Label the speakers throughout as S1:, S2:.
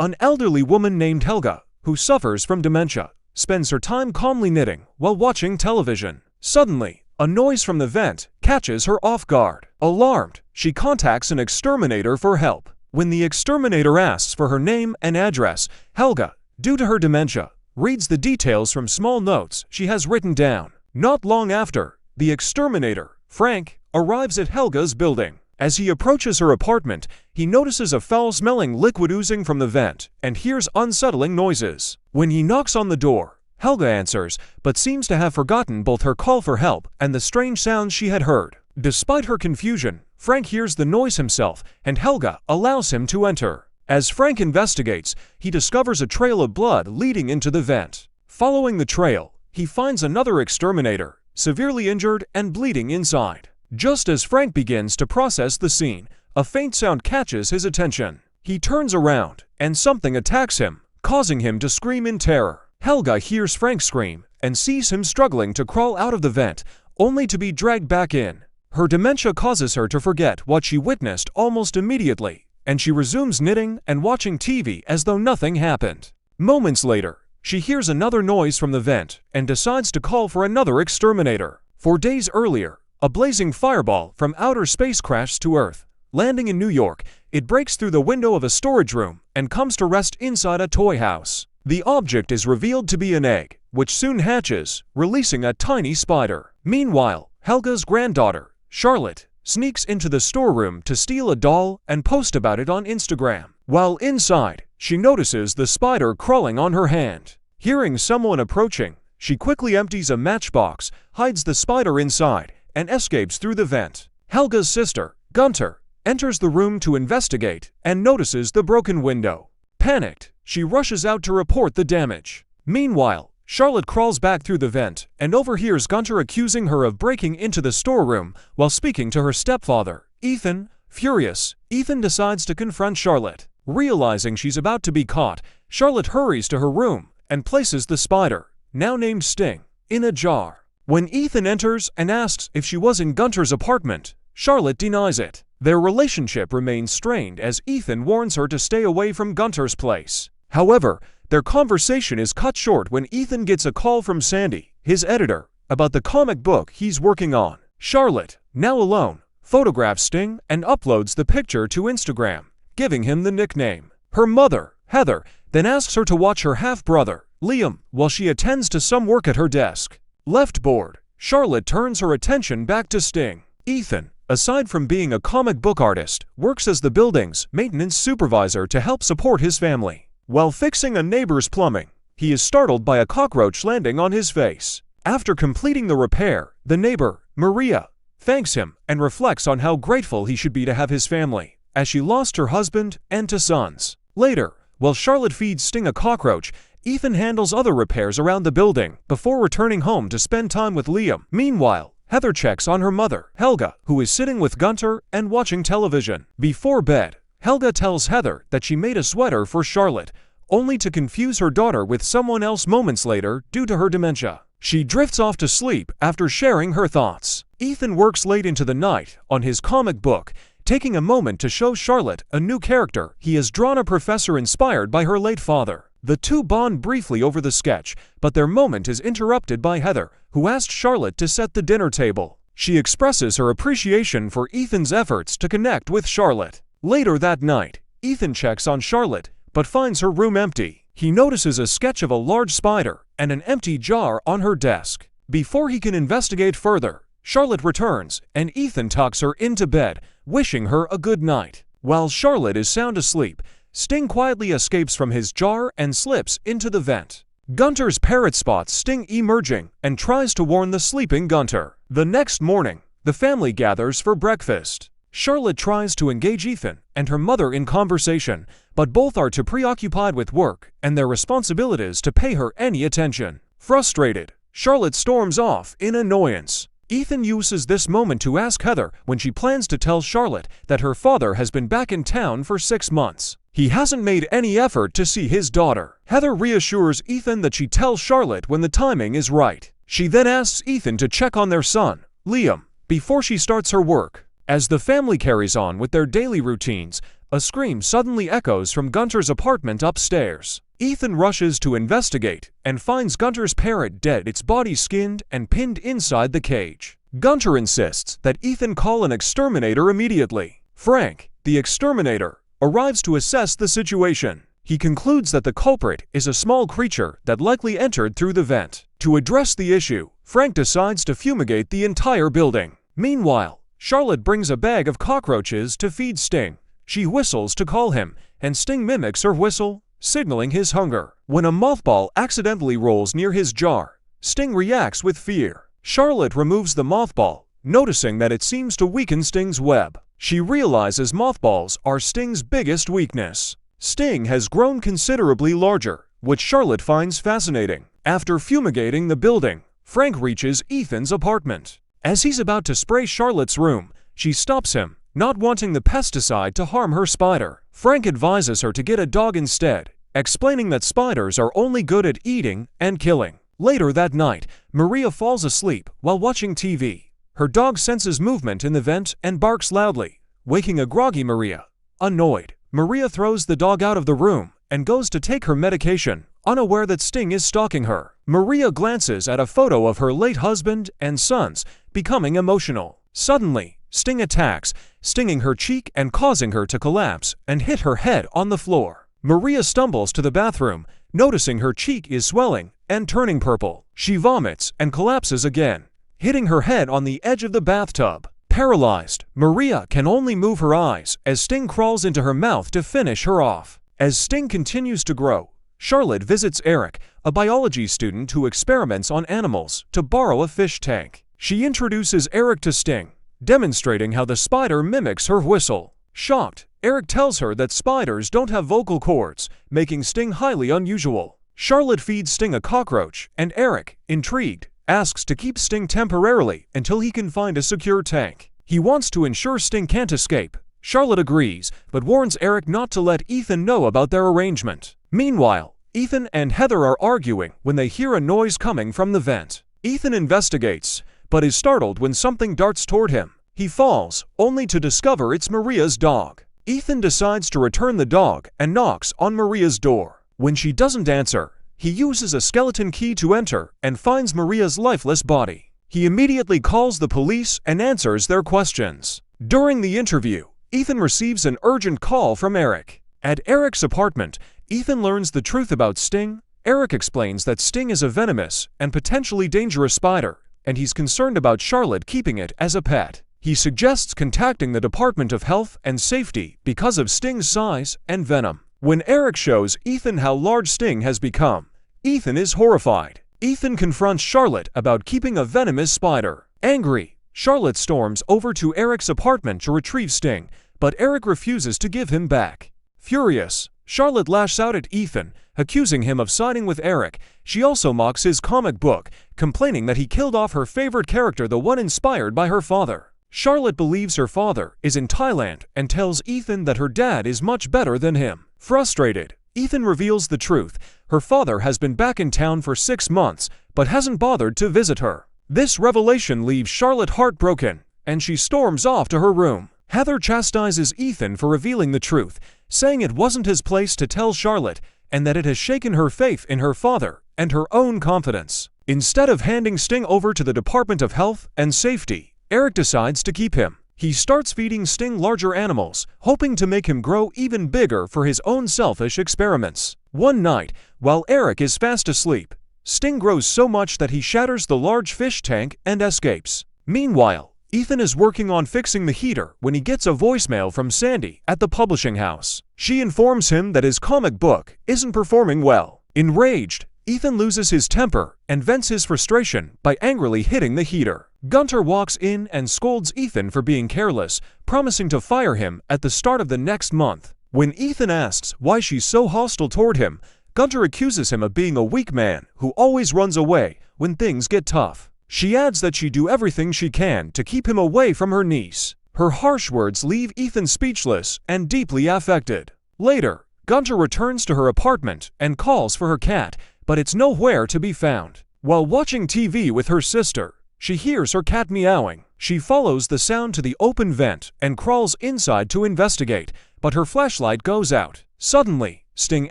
S1: An elderly woman named Helga, who suffers from dementia, spends her time calmly knitting while watching television. Suddenly, a noise from the vent catches her off guard. Alarmed, she contacts an exterminator for help. When the exterminator asks for her name and address, Helga, due to her dementia, reads the details from small notes she has written down. Not long after, the exterminator, Frank, arrives at Helga's building. As he approaches her apartment, he notices a foul-smelling liquid oozing from the vent and hears unsettling noises. When he knocks on the door, Helga answers, but seems to have forgotten both her call for help and the strange sounds she had heard. Despite her confusion, Frank hears the noise himself, and Helga allows him to enter. As Frank investigates, he discovers a trail of blood leading into the vent. Following the trail, he finds another exterminator, severely injured and bleeding inside. Just as Frank begins to process the scene, a faint sound catches his attention. He turns around, and something attacks him, causing him to scream in terror. Helga hears Frank scream and sees him struggling to crawl out of the vent, only to be dragged back in. Her dementia causes her to forget what she witnessed almost immediately, and she resumes knitting and watching TV as though nothing happened. Moments later, she hears another noise from the vent and decides to call for another exterminator. 4 days earlier, a blazing fireball from outer space crashes to Earth. Landing in New York, it breaks through the window of a storage room and comes to rest inside a toy house. The object is revealed to be an egg, which soon hatches, releasing a tiny spider. Meanwhile, Helga's granddaughter, Charlotte, sneaks into the storeroom to steal a doll and post about it on Instagram. While inside, she notices the spider crawling on her hand. Hearing someone approaching, she quickly empties a matchbox, hides the spider inside, and escapes through the vent. Helga's sister, Gunter, enters the room to investigate and notices the broken window. Panicked, she rushes out to report the damage. Meanwhile, Charlotte crawls back through the vent and overhears Gunter accusing her of breaking into the storeroom while speaking to her stepfather, Ethan. Furious, Ethan decides to confront Charlotte. Realizing she's about to be caught, Charlotte hurries to her room and places the spider, now named Sting, in a jar. When Ethan enters and asks if she was in Gunter's apartment, Charlotte denies it. Their relationship remains strained as Ethan warns her to stay away from Gunter's place. However, their conversation is cut short when Ethan gets a call from Sandy, his editor, about the comic book he's working on. Charlotte, now alone, photographs Sting and uploads the picture to Instagram, giving him the nickname. Her mother, Heather, then asks her to watch her half-brother, Liam, while she attends to some work at her desk. Left bored, Charlotte turns her attention back to Sting. Ethan, aside from being a comic book artist, works as the building's maintenance supervisor to help support his family. While fixing a neighbor's plumbing, he is startled by a cockroach landing on his face. After completing the repair, the neighbor, Maria, thanks him and reflects on how grateful he should be to have his family, as she lost her husband and 2 sons. Later, while Charlotte feeds Sting a cockroach, Ethan handles other repairs around the building before returning home to spend time with Liam. Meanwhile, Heather checks on her mother, Helga, who is sitting with Gunter and watching television. Before bed, Helga tells Heather that she made a sweater for Charlotte, only to confuse her daughter with someone else moments later due to her dementia. She drifts off to sleep after sharing her thoughts. Ethan works late into the night on his comic book, taking a moment to show Charlotte a new character he has drawn, a professor inspired by her late father. The two bond briefly over the sketch, but their moment is interrupted by Heather, who asked Charlotte to set the dinner table. She expresses her appreciation for Ethan's efforts to connect with Charlotte. Later that night, Ethan checks on Charlotte, but finds her room empty. He notices a sketch of a large spider and an empty jar on her desk. Before he can investigate further, Charlotte returns, and Ethan tucks her into bed, wishing her a good night. While Charlotte is sound asleep, Sting quietly escapes from his jar and slips into the vent. Gunter's parrot spots Sting emerging and tries to warn the sleeping Gunter. The next morning, the family gathers for breakfast. Charlotte tries to engage Ethan and her mother in conversation, but both are too preoccupied with work and their responsibilities to pay her any attention. Frustrated, Charlotte storms off in annoyance. Ethan uses this moment to ask Heather when she plans to tell Charlotte that her father has been back in town for 6 months. He hasn't made any effort to see his daughter. Heather reassures Ethan that she tells Charlotte when the timing is right. She then asks Ethan to check on their son, Liam, before she starts her work. As the family carries on with their daily routines, a scream suddenly echoes from Gunter's apartment upstairs. Ethan rushes to investigate and finds Gunter's parrot dead, its body skinned and pinned inside the cage. Gunter insists that Ethan call an exterminator immediately. Frank, the exterminator, arrives to assess the situation. He concludes that the culprit is a small creature that likely entered through the vent. To address the issue, Frank decides to fumigate the entire building. Meanwhile, Charlotte brings a bag of cockroaches to feed Sting. She whistles to call him, and Sting mimics her whistle, signaling his hunger. When a mothball accidentally rolls near his jar, Sting reacts with fear. Charlotte removes the mothball, noticing that it seems to weaken Sting's web. She realizes mothballs are Sting's biggest weakness. Sting has grown considerably larger, which Charlotte finds fascinating. After fumigating the building, Frank reaches Ethan's apartment. As he's about to spray Charlotte's room, she stops him, not wanting the pesticide to harm her spider. Frank advises her to get a dog instead, explaining that spiders are only good at eating and killing. Later that night, Maria falls asleep while watching TV. Her dog senses movement in the vent and barks loudly, waking a groggy Maria. Annoyed, Maria throws the dog out of the room and goes to take her medication, unaware that Sting is stalking her. Maria glances at a photo of her late husband and sons, becoming emotional. Suddenly, Sting attacks, stinging her cheek and causing her to collapse and hit her head on the floor. Maria stumbles to the bathroom, noticing her cheek is swelling and turning purple. She vomits and collapses again, hitting her head on the edge of the bathtub. Paralyzed, Maria can only move her eyes as Sting crawls into her mouth to finish her off. As Sting continues to grow, Charlotte visits Eric, a biology student who experiments on animals, to borrow a fish tank. She introduces Eric to Sting, demonstrating how the spider mimics her whistle. Shocked, Eric tells her that spiders don't have vocal cords, making Sting highly unusual. Charlotte feeds Sting a cockroach, and Eric, intrigued, asks to keep Sting temporarily until he can find a secure tank. He wants to ensure Sting can't escape. Charlotte agrees, but warns Eric not to let Ethan know about their arrangement. Meanwhile, Ethan and Heather are arguing when they hear a noise coming from the vent. Ethan investigates, but is startled when something darts toward him. He falls, only to discover it's Maria's dog. Ethan decides to return the dog and knocks on Maria's door. When she doesn't answer, he uses a skeleton key to enter and finds Maria's lifeless body. He immediately calls the police and answers their questions. During the interview, Ethan receives an urgent call from Eric. At Eric's apartment, Ethan learns the truth about Sting. Eric explains that Sting is a venomous and potentially dangerous spider, and he's concerned about Charlotte keeping it as a pet. He suggests contacting the Department of Health and Safety because of Sting's size and venom. When Eric shows Ethan how large Sting has become, Ethan is horrified. Ethan confronts Charlotte about keeping a venomous spider. Angry, Charlotte storms over to Eric's apartment to retrieve Sting, but Eric refuses to give him back. Furious, Charlotte lashes out at Ethan, accusing him of siding with Eric. She also mocks his comic book, complaining that he killed off her favorite character, the one inspired by her father. Charlotte believes her father is in Thailand and tells Ethan that her dad is much better than him. Frustrated, Ethan reveals the truth. Her father has been back in town for 6 months, but hasn't bothered to visit her. This revelation leaves Charlotte heartbroken, and she storms off to her room. Heather chastises Ethan for revealing the truth, saying it wasn't his place to tell Charlotte, and that it has shaken her faith in her father and her own confidence. Instead of handing Sting over to the Department of Health and Safety, Eric decides to keep him. He starts feeding Sting larger animals, hoping to make him grow even bigger for his own selfish experiments. One night, while Eric is fast asleep, Sting grows so much that he shatters the large fish tank and escapes. Meanwhile, Ethan is working on fixing the heater when he gets a voicemail from Sandy at the publishing house. She informs him that his comic book isn't performing well. Enraged, Ethan loses his temper and vents his frustration by angrily hitting the heater. Gunter walks in and scolds Ethan for being careless, promising to fire him at the start of the next month. When Ethan asks why she's so hostile toward him, Gunter accuses him of being a weak man who always runs away when things get tough. She adds that she'd do everything she can to keep him away from her niece. Her harsh words leave Ethan speechless and deeply affected. Later, Gunter returns to her apartment and calls for her cat, but it's nowhere to be found. While watching TV with her sister, she hears her cat meowing. She follows the sound to the open vent and crawls inside to investigate, but her flashlight goes out. Suddenly, Sting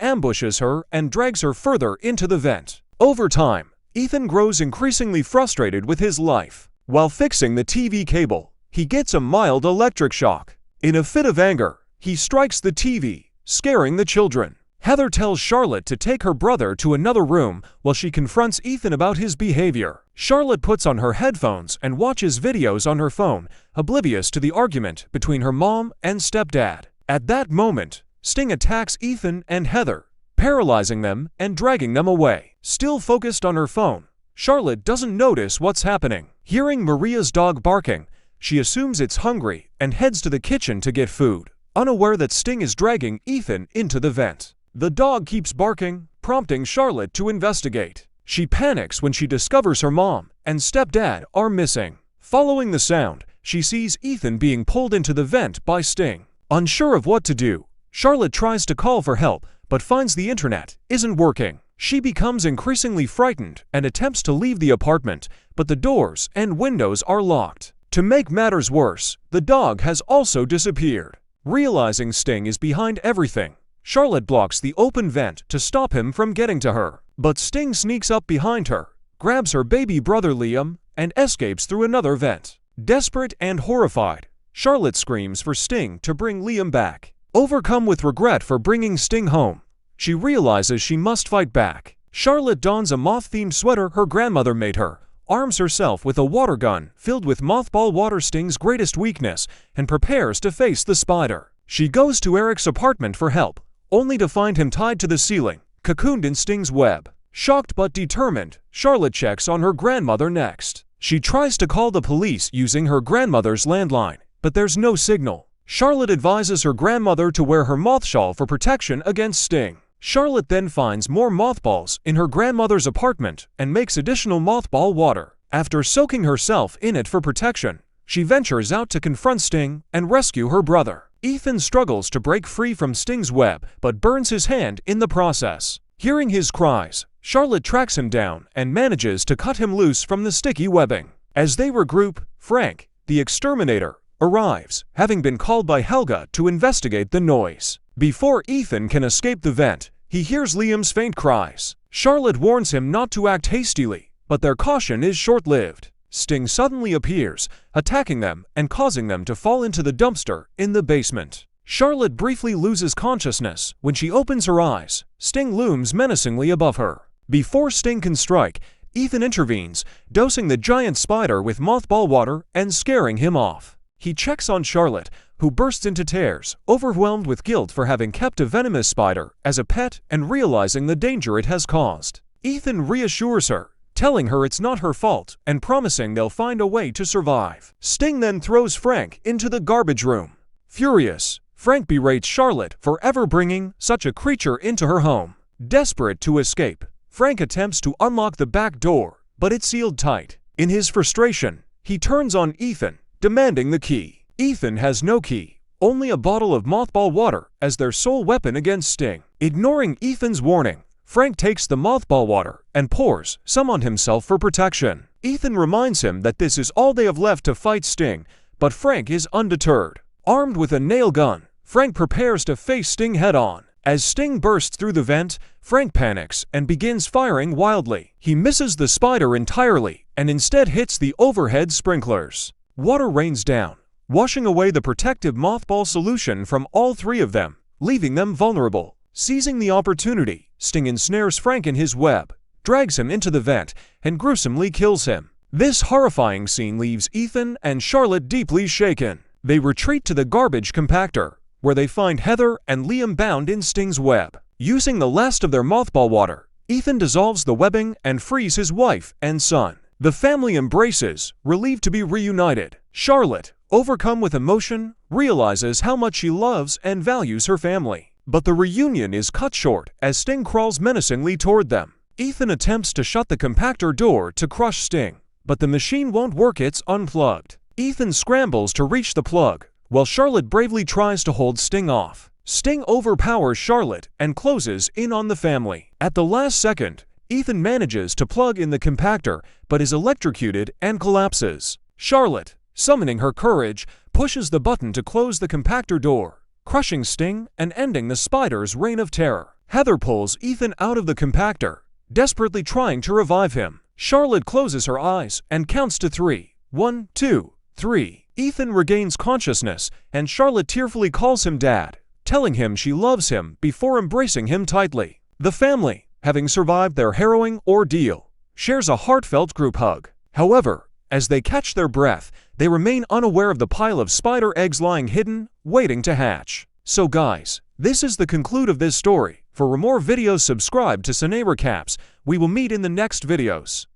S1: ambushes her and drags her further into the vent. Over time, Ethan grows increasingly frustrated with his life. While fixing the TV cable, he gets a mild electric shock. In a fit of anger, he strikes the TV, scaring the children. Heather tells Charlotte to take her brother to another room while she confronts Ethan about his behavior. Charlotte puts on her headphones and watches videos on her phone, oblivious to the argument between her mom and stepdad. At that moment, Sting attacks Ethan and Heather, paralyzing them and dragging them away. Still focused on her phone, Charlotte doesn't notice what's happening. Hearing Maria's dog barking, she assumes it's hungry and heads to the kitchen to get food, unaware that Sting is dragging Ethan into the vent. The dog keeps barking, prompting Charlotte to investigate. She panics when she discovers her mom and stepdad are missing. Following the sound, she sees Ethan being pulled into the vent by Sting. Unsure of what to do, Charlotte tries to call for help but finds the internet isn't working. She becomes increasingly frightened and attempts to leave the apartment, but the doors and windows are locked. To make matters worse, the dog has also disappeared. Realizing Sting is behind everything, Charlotte blocks the open vent to stop him from getting to her. But Sting sneaks up behind her, grabs her baby brother Liam, and escapes through another vent. Desperate and horrified, Charlotte screams for Sting to bring Liam back. Overcome with regret for bringing Sting home, she realizes she must fight back. Charlotte dons a moth-themed sweater her grandmother made her, arms herself with a water gun filled with mothball water, Sting's greatest weakness, and prepares to face the spider. She goes to Eric's apartment for help, only to find him tied to the ceiling, cocooned in Sting's web. Shocked but determined, Charlotte checks on her grandmother next. She tries to call the police using her grandmother's landline, but there's no signal. Charlotte advises her grandmother to wear her moth shawl for protection against Sting. Charlotte then finds more mothballs in her grandmother's apartment and makes additional mothball water. After soaking herself in it for protection, she ventures out to confront Sting and rescue her brother. Ethan struggles to break free from Sting's web, but burns his hand in the process. Hearing his cries, Charlotte tracks him down and manages to cut him loose from the sticky webbing. As they regroup, Frank, the exterminator, arrives, having been called by Helga to investigate the noise. Before Ethan can escape the vent, he hears Liam's faint cries. Charlotte warns him not to act hastily, but their caution is short-lived. Sting suddenly appears, attacking them and causing them to fall into the dumpster in the basement. Charlotte briefly loses consciousness. When she opens her eyes, Sting looms menacingly above her. Before Sting can strike, Ethan intervenes, dosing the giant spider with mothball water and scaring him off. He checks on Charlotte, who bursts into tears, overwhelmed with guilt for having kept a venomous spider as a pet and realizing the danger it has caused. Ethan reassures her, telling her it's not her fault and promising they'll find a way to survive. Sting then throws Frank into the garbage room. Furious, Frank berates Charlotte for ever bringing such a creature into her home. Desperate to escape, Frank attempts to unlock the back door, but it's sealed tight. In his frustration, he turns on Ethan, demanding the key. Ethan has no key, only a bottle of mothball water as their sole weapon against Sting. Ignoring Ethan's warning, Frank takes the mothball water and pours some on himself for protection. Ethan reminds him that this is all they have left to fight Sting, but Frank is undeterred. Armed with a nail gun, Frank prepares to face Sting head-on. As Sting bursts through the vent, Frank panics and begins firing wildly. He misses the spider entirely and instead hits the overhead sprinklers. Water rains down, washing away the protective mothball solution from all three of them, leaving them vulnerable. Seizing the opportunity, Sting ensnares Frank in his web, drags him into the vent, and gruesomely kills him. This horrifying scene leaves Ethan and Charlotte deeply shaken. They retreat to the garbage compactor, where they find Heather and Liam bound in Sting's web. Using the last of their mothball water, Ethan dissolves the webbing and frees his wife and son. The family embraces, relieved to be reunited. Charlotte, overcome with emotion, realizes how much she loves and values her family. But the reunion is cut short as Sting crawls menacingly toward them. Ethan attempts to shut the compactor door to crush Sting, but the machine won't work. It's unplugged. Ethan scrambles to reach the plug, while Charlotte bravely tries to hold Sting off. Sting overpowers Charlotte and closes in on the family. At the last second, Ethan manages to plug in the compactor, but is electrocuted and collapses. Charlotte, summoning her courage, pushes the button to close the compactor door, crushing Sting and ending the spider's reign of terror. Heather pulls Ethan out of the compactor, desperately trying to revive him. Charlotte closes her eyes and counts to 3. 1, 2, 3. Ethan regains consciousness, and Charlotte tearfully calls him Dad, telling him she loves him before embracing him tightly. The family, having survived their harrowing ordeal, shares a heartfelt group hug. However, as they catch their breath, they remain unaware of the pile of spider eggs lying hidden, waiting to hatch. So guys, this is the conclude of this story. For more videos, subscribe to Cine Recaps. We will meet in the next videos.